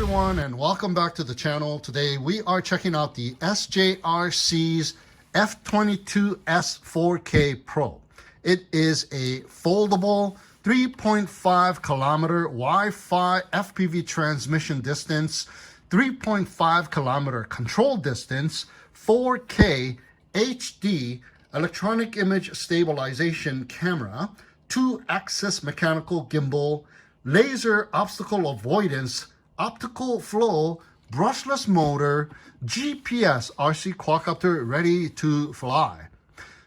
everyone, and welcome back to the channel. Today we are checking out the SJRC's F22S 4K Pro. It is a foldable 3.5 kilometer Wi-Fi FPV transmission distance, 3.5 kilometer control distance, 4K HD electronic image stabilization camera, 2-axis mechanical gimbal, laser obstacle avoidance, optical flow, brushless motor, GPS RC quadcopter ready to fly.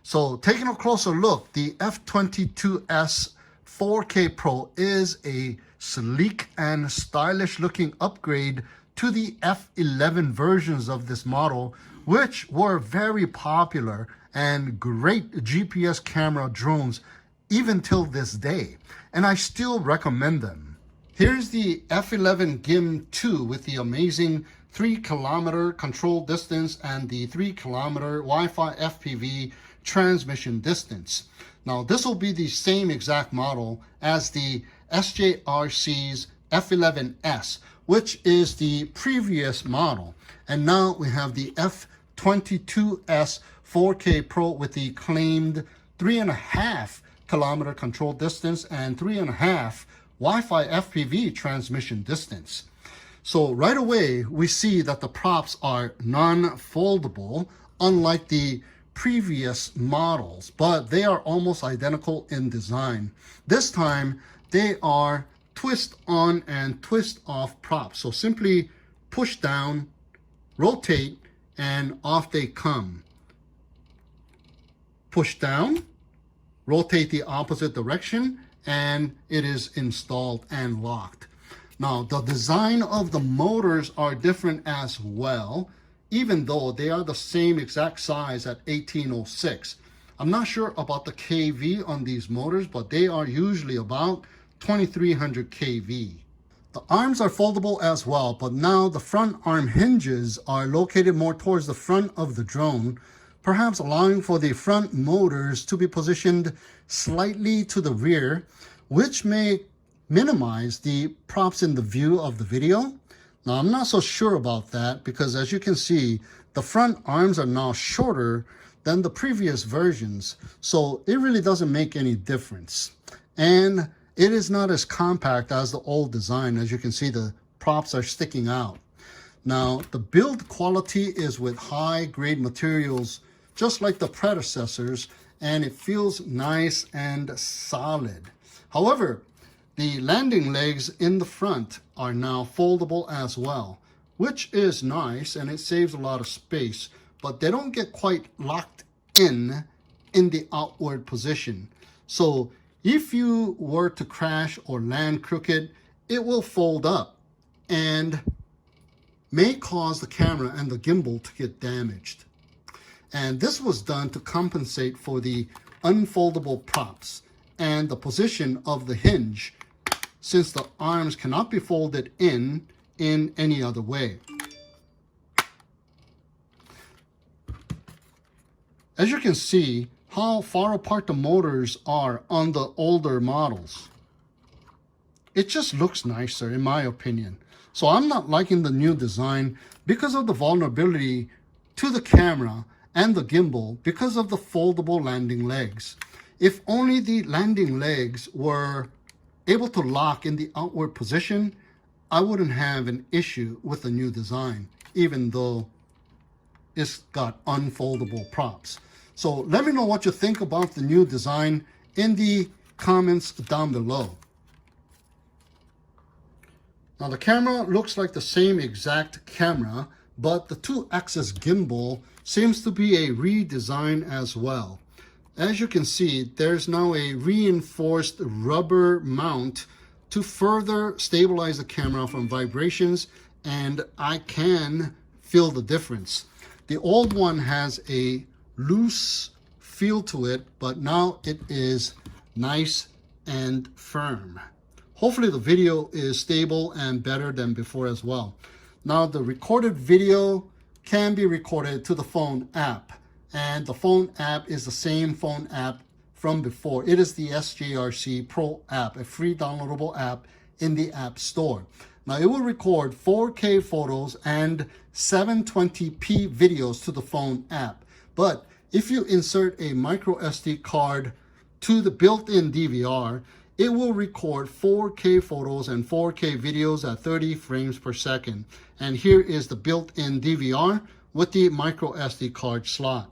So taking a closer look, the F22S 4K Pro is a sleek and stylish looking upgrade to the F11 versions of this model, which were very popular and great GPS camera drones even till this day, and I still recommend them. Here's the F11 GIM 2 with the amazing 3 kilometer control distance and the 3 kilometer Wi-Fi FPV transmission distance. Now this will be the same exact model as the SJRC's F11S, which is the previous model. And now we have the F22S 4K Pro with the claimed 3.5 kilometer control distance and 3.5 Wi-Fi FPV transmission distance. So right away, we see that the props are non-foldable, unlike the previous models, but they are almost identical in design. This time, they are twist on and twist off props. So simply push down, rotate, and off they come. Push down, rotate the opposite direction, and it is installed and locked. Now, the design of the motors are different as well, even though they are the same exact size at 1806. I'm not sure about the kV on these motors, but they are usually about 2300 kV. The arms are foldable as well, but now the front arm hinges are located more towards the front of the drone, perhaps allowing for the front motors to be positioned slightly to the rear, which may minimize the props in the view of the video. Now, I'm not so sure about that because, as you can see, the front arms are now shorter than the previous versions, so it really doesn't make any difference. And it is not as compact as the old design. As you can see, the props are sticking out. Now, the build quality is with high-grade materials, just like the predecessors, and it feels nice and solid. However, the landing legs in the front are now foldable as well, which is nice, and it saves a lot of space, but they don't get quite locked in the outward position. So if you were to crash or land crooked, it will fold up and may cause the camera and the gimbal to get damaged. And this was done to compensate for the unfoldable props and the position of the hinge, since the arms cannot be folded in any other way. As you can see how far apart the motors are on the older models, it just looks nicer in my opinion. So I'm not liking the new design because of the vulnerability to the camera and the gimbal because of the foldable landing legs. If only the landing legs were able to lock in the outward position, I wouldn't have an issue with the new design, even though it's got unfoldable props. So let me know what you think about the new design in the comments down below. Now the camera looks like the same exact camera, but the 2-axis gimbal seems to be a redesign as well. As you can see, there's now a reinforced rubber mount to further stabilize the camera from vibrations, and I can feel the difference. The old one has a loose feel to it, but now it is nice and firm. Hopefully the video is stable and better than before as well. Now the recorded video can be recorded to the phone app, and the phone app is the same phone app from before. It is the SJRC Pro app, a free downloadable app in the App Store. Now it will record 4K photos and 720p videos to the phone app. But if you insert a micro SD card to the built-in DVR, it will record 4K photos and 4K videos at 30 frames per second. And here is the built-in DVR with the micro SD card slot.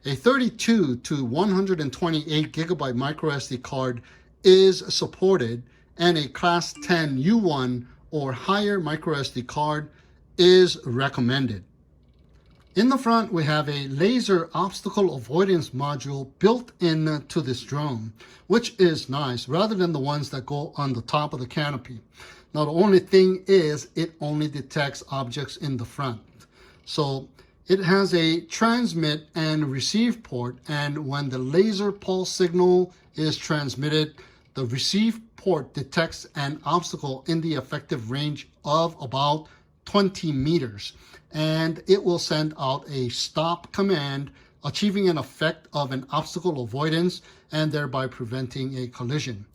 A 32 to 128 gigabyte micro SD card is supported, and a class 10 U1 or higher micro SD card is recommended. In the front, we have a laser obstacle avoidance module built into this drone, which is nice rather than the ones that go on the top of the canopy. Now, the only thing is it only detects objects in the front. So it has a transmit and receive port, and when the laser pulse signal is transmitted, the receive port detects an obstacle in the effective range of about 20 meters, and it will send out a stop command, achieving an effect of an obstacle avoidance and thereby preventing a collision.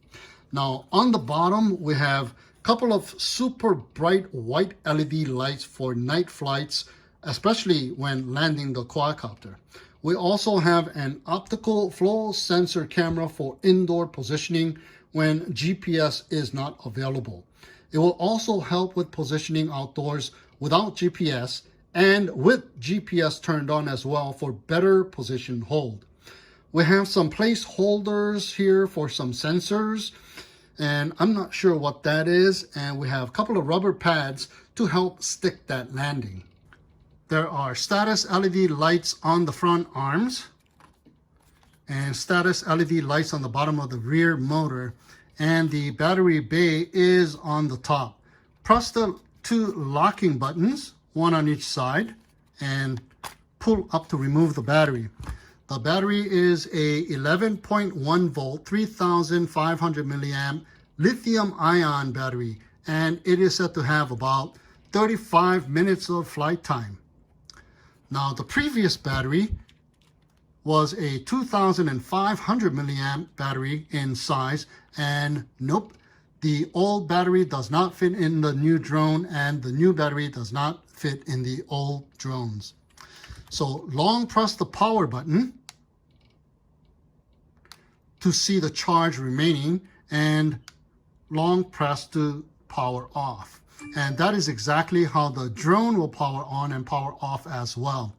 Now, on the bottom, we have a couple of super bright white LED lights for night flights, especially when landing the quadcopter. We also have an optical flow sensor camera for indoor positioning when GPS is not available. It will also help with positioning outdoors without GPS and with GPS turned on as well for better position hold. We have some placeholders here for some sensors, and I'm not sure what that is. And we have a couple of rubber pads to help stick that landing. There are status LED lights on the front arms and status LED lights on the bottom of the rear motor, and the battery bay is on the top. Press the two locking buttons, one on each side, and pull up to remove the battery. The battery is a 11.1 volt, 3,500 milliamp lithium ion battery, and it is said to have about 35 minutes of flight time. Now, the previous battery was a 2,500 milliamp battery in size, and nope, the old battery does not fit in the new drone, and the new battery does not fit in the old drones. So long press the power button to see the charge remaining, and long press to power off. And that is exactly how the drone will power on and power off as well.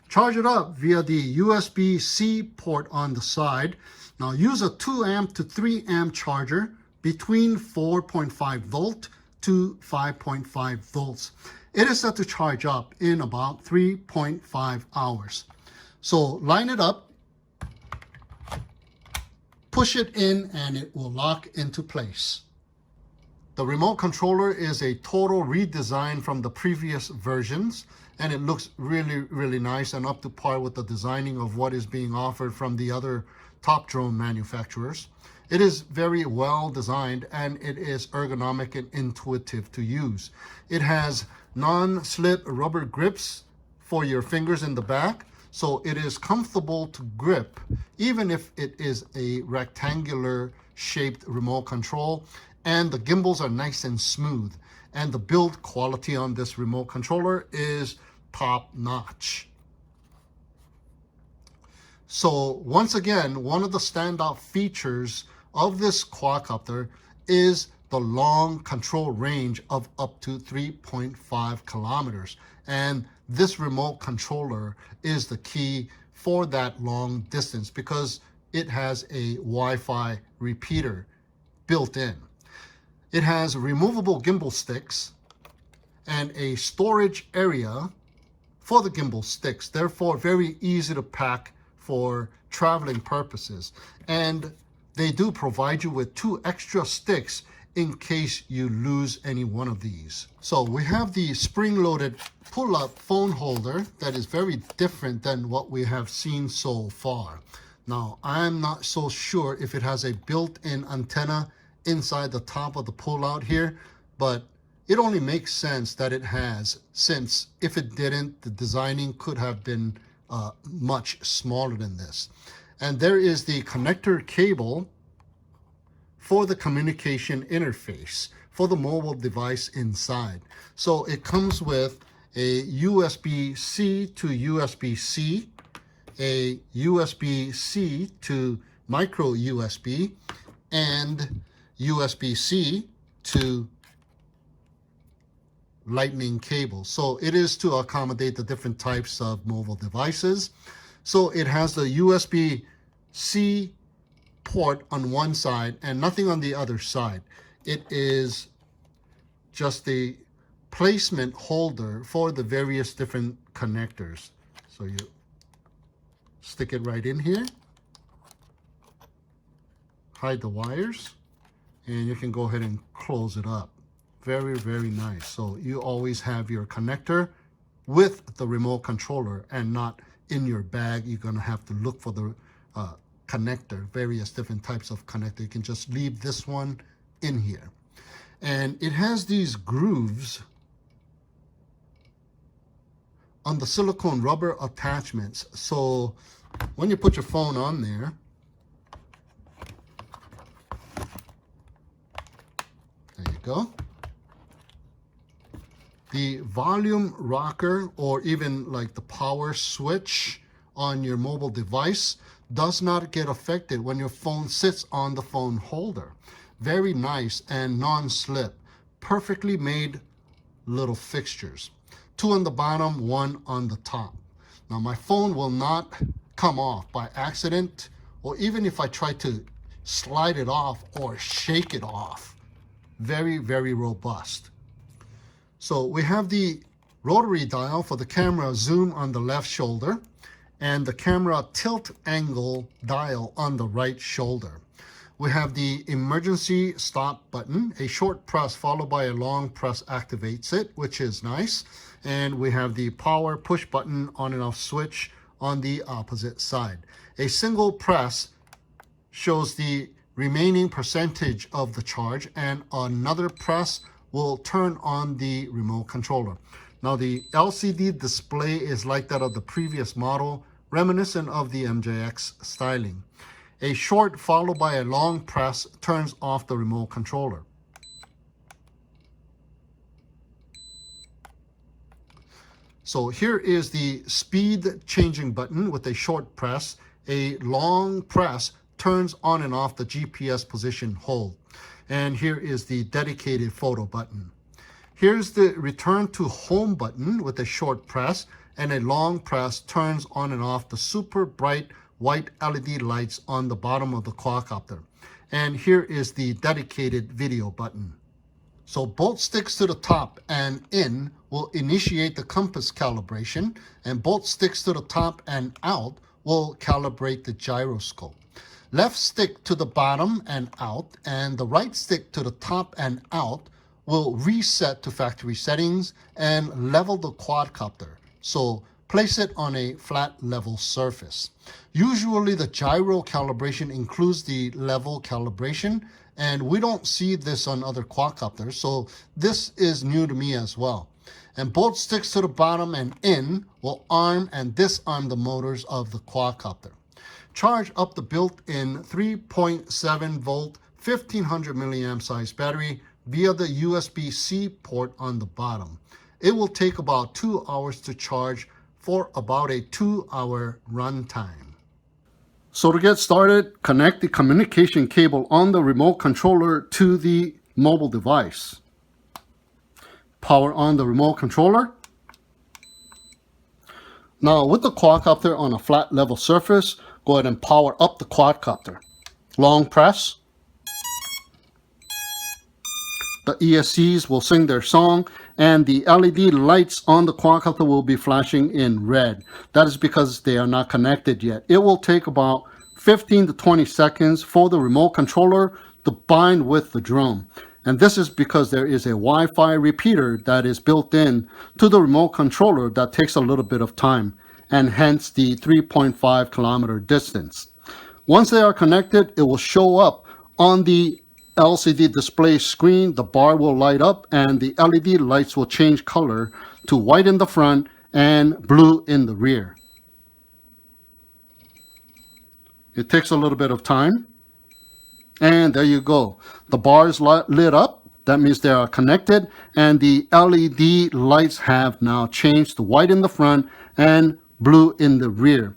Charge it up via the USB-C port on the side. Now use a 2 amp to 3 amp charger between 4.5 volt to 5.5 volts. It is set to charge up in about 3.5 hours. So line it up, push it in, and it will lock into place. The remote controller is a total redesign from the previous versions, and it looks really, really nice and up to par with the designing of what is being offered from the other top drone manufacturers. It is very well designed, and it is ergonomic and intuitive to use. It has non-slip rubber grips for your fingers in the back, so it is comfortable to grip even if it is a rectangular shaped remote control. And the gimbals are nice and smooth, and the build quality on this remote controller is top notch. So once again, one of the standout features of this quadcopter is the long control range of up to 3.5 kilometers. And this remote controller is the key for that long distance because it has a Wi-Fi repeater built in. It has removable gimbal sticks and a storage area for the gimbal sticks, therefore very easy to pack for traveling purposes. And they do provide you with 2 extra sticks in case you lose any one of these. So we have the spring-loaded pull-up phone holder that is very different than what we have seen so far. Now, I'm not so sure if it has a built-in antenna inside the top of the pullout here, but it only makes sense that it has, since if it didn't, the designing could have been much smaller than this. And there is the connector cable for the communication interface for the mobile device inside. So it comes with a USB-C to USB-C, a USB-C to micro USB, and USB-C to lightning cable. So it is to accommodate the different types of mobile devices. So it has the USB-C port on one side and nothing on the other side. It is just a placement holder for the various different connectors. So you stick it right in here, hide the wires, and you can go ahead and close it up. Very, very nice. So you always have your connector with the remote controller and not in your bag. You're going to have to look for the connector, various different types of connector. You can just leave this one in here. And it has these grooves on the silicone rubber attachments. So when you put your phone on there, there you go. The volume rocker, or even like the power switch on your mobile device, does not get affected when your phone sits on the phone holder. Very nice and non-slip. Perfectly made little fixtures. 2 on the bottom, 1 on the top. Now my phone will not come off by accident, or even if I try to slide it off or shake it off. Very, very robust. So we have the rotary dial for the camera zoom on the left shoulder and the camera tilt angle dial on the right shoulder. We have the emergency stop button. A short press followed by a long press activates it, which is nice. And we have the power push button on and off switch on the opposite side. A single press shows the remaining percentage of the charge, and another press will turn on the remote controller. Now the LCD display is like that of the previous model, reminiscent of the MJX styling. A short followed by a long press turns off the remote controller. So here is the speed changing button with a short press. A long press turns on and off the GPS position hold. And here is the dedicated photo button. Here's the return to home button with a short press, and a long press turns on and off the super bright white LED lights on the bottom of the quadcopter. And here is the dedicated video button. So both sticks to the top and in will initiate the compass calibration, and both sticks to the top and out will calibrate the gyroscope. Left stick to the bottom and out, and the right stick to the top and out will reset to factory settings and level the quadcopter. So place it on a flat level surface. Usually the gyro calibration includes the level calibration, and we don't see this on other quadcopters, so this is new to me as well. And both sticks to the bottom and in will arm and disarm the motors of the quadcopter. Charge up the built-in 3.7 volt 1500 milliamp size battery via the USB-C port on the bottom. It will take about 2 hours to charge for about a 2-hour run time. So to get started, connect the communication cable on the remote controller to the mobile device. Power on the remote controller. Now with the quadcopter on a flat level surface, go ahead and power up the quadcopter. Long press. The ESCs will sing their song, and the LED lights on the quadcopter will be flashing in red. That is because they are not connected yet. It will take about 15 to 20 seconds for the remote controller to bind with the drone. And this is because there is a Wi-Fi repeater that is built in to the remote controller that takes a little bit of time, and hence the 3.5 kilometer distance. Once they are connected, it will show up on the LCD display screen. The bar will light up and the LED lights will change color to white in the front and blue in the rear. It takes a little bit of time, and there you go. The bar is lit up That means they are connected, and the LED lights have now changed to white in the front and blue in the rear.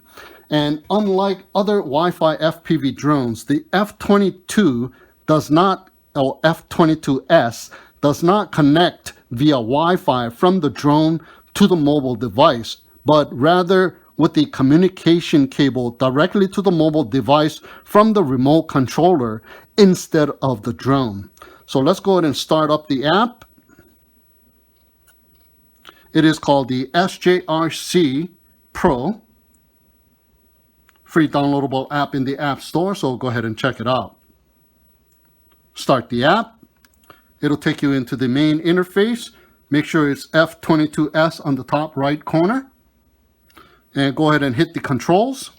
And unlike other Wi-Fi FPV drones, the F-22 does not, or F-22S, does not connect via Wi-Fi from the drone to the mobile device, but rather with the communication cable directly to the mobile device from the remote controller instead of the drone. So let's go ahead and start up the app. It is called the SJRC Pro. Free downloadable app in the App Store, so go ahead and check it out. Start the app. It'll take you into the main interface. Make sure it's F-22S on the top right corner. And go ahead and hit the controls.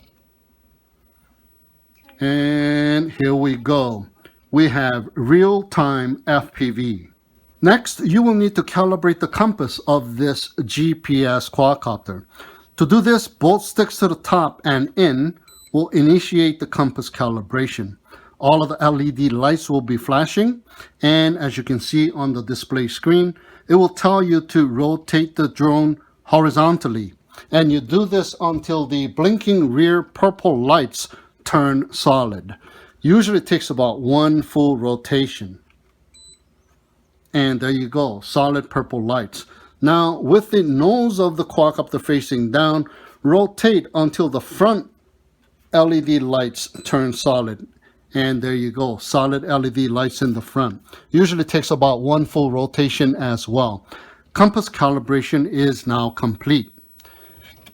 And here we go. We have real-time FPV. Next, you will need to calibrate the compass of this GPS quadcopter. To do this, both sticks to the top and in will initiate the compass calibration. All of the LED lights will be flashing, and as you can see on the display screen, it will tell you to rotate the drone horizontally. And you do this until the blinking rear purple lights turn solid. Usually it takes about one full rotation. And there you go, solid purple lights. Now, with the nose of the quadcopter facing down, rotate until the front LED lights turn solid. And there you go, solid LED lights in the front. Usually takes about one full rotation as well. Compass calibration is now complete.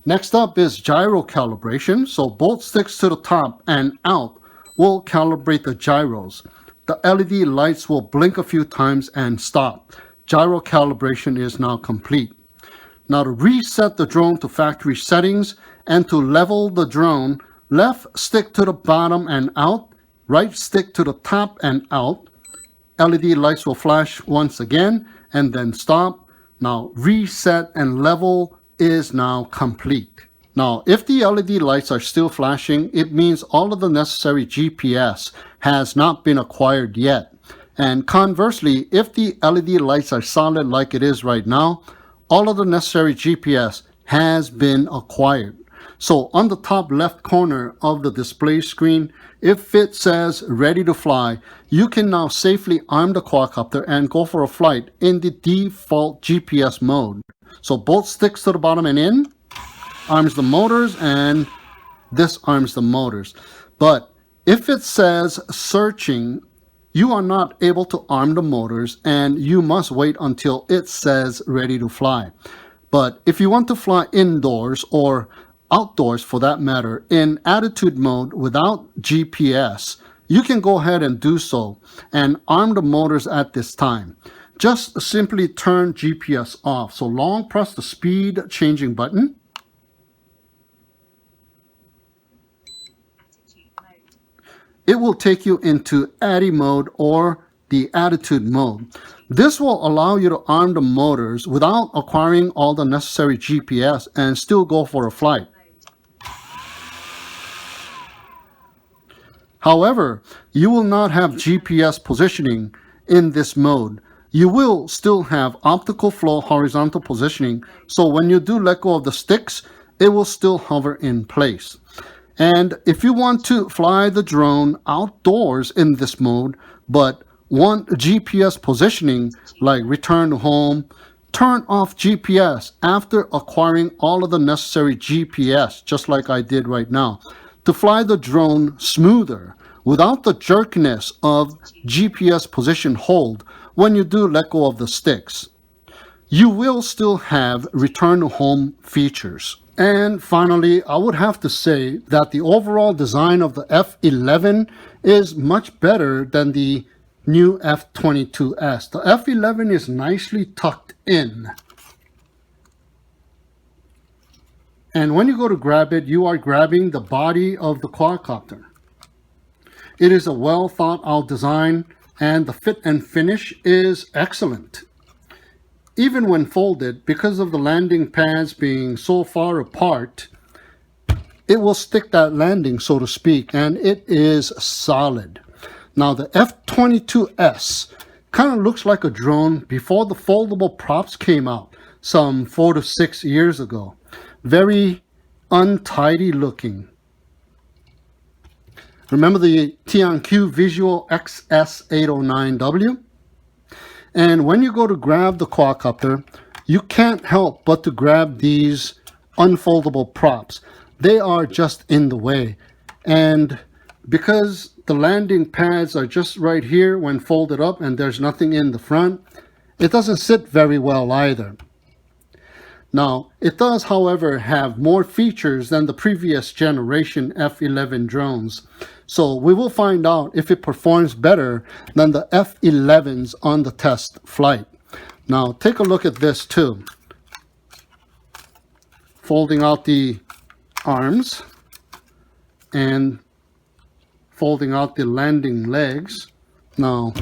Next up is gyro calibration. So both sticks to the top and out will calibrate the gyros. The LED lights will blink a few times and stop. Gyro calibration is now complete. Now to reset the drone to factory settings and to level the drone, left stick to the bottom and out, right stick to the top and out. LED lights will flash once again and then stop. Now reset and level is now complete. Now, if the LED lights are still flashing, it means all of the necessary GPS has not been acquired yet. And conversely, if the LED lights are solid like it is right now, all of the necessary GPS has been acquired. So on the top left corner of the display screen, if it says ready to fly, you can now safely arm the quadcopter and go for a flight in the default GPS mode. So both sticks to the bottom and in, arms the motors, and this arms the motors. But if it says searching, you are not able to arm the motors and you must wait until it says ready to fly. But if you want to fly indoors or outdoors for that matter in attitude mode without GPS, you can go ahead and do so and arm the motors at this time. Just simply turn GPS off. So long press the speed changing button. It will take you into ATTI mode or the attitude mode. This will allow you to arm the motors without acquiring all the necessary GPS and still go for a flight. However, you will not have GPS positioning in this mode. You will still have optical flow horizontal positioning, so when you do let go of the sticks, it will still hover in place. And if you want to fly the drone outdoors in this mode, but want GPS positioning like return to home, turn off GPS after acquiring all of the necessary GPS, just like I did right now, to fly the drone smoother without the jerkiness of GPS position hold when you do let go of the sticks. You will still have return to home features. And finally, I would have to say that the overall design of the F11 is much better than the new F-22S. The F11 is nicely tucked in. And when you go to grab it, you are grabbing the body of the quadcopter. It is a well thought out design and the fit and finish is excellent. Even when folded, because of the landing pads being so far apart, it will stick that landing, so to speak, and it is solid. Now the F-22S kind of looks like a drone before the foldable props came out some 4 to 6 years ago. Very untidy looking. Remember the Tianqiu Visual XS809W? And when you go to grab the quadcopter, you can't help but to grab these unfoldable props. They are just in the way. And because the landing pads are just right here when folded up and there's nothing in the front, it doesn't sit very well either. Now, it does, however, have more features than the previous generation F-11 drones. So we will find out if it performs better than the F-11s on the test flight. Now, take a look at this too. Folding out the arms and folding out the landing legs. Now,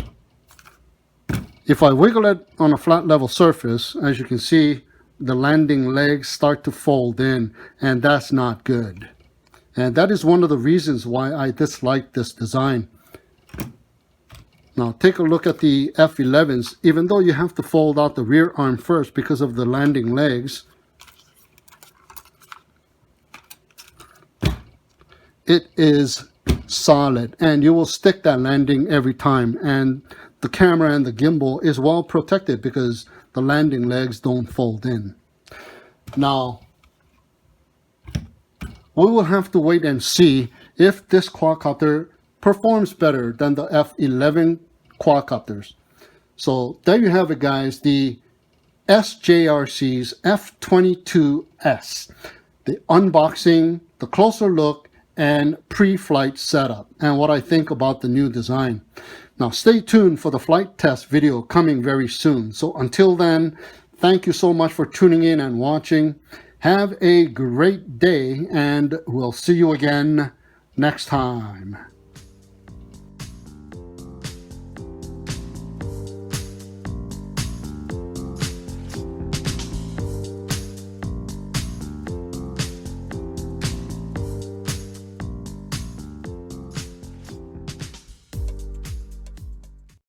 if I wiggle it on a flat level surface, as you can see, the landing legs start to fold in, and that's not good. And that is one of the reasons why I dislike this design. Now take a look at the F-11s. Even though you have to fold out the rear arm first because of the landing legs, it is solid and you will stick that landing every time, and the camera and the gimbal is well protected because the landing legs don't fold in. Now we will have to wait and see if this quadcopter performs better than the F-11 quadcopters. So there you have it, guys, the SJRC's F-22S, the unboxing, the closer look, and pre-flight setup, and what I think about the new design. Now stay tuned for the flight test video coming very soon. So until then, thank you so much for tuning in and watching. Have a great day, and we'll see you again next time.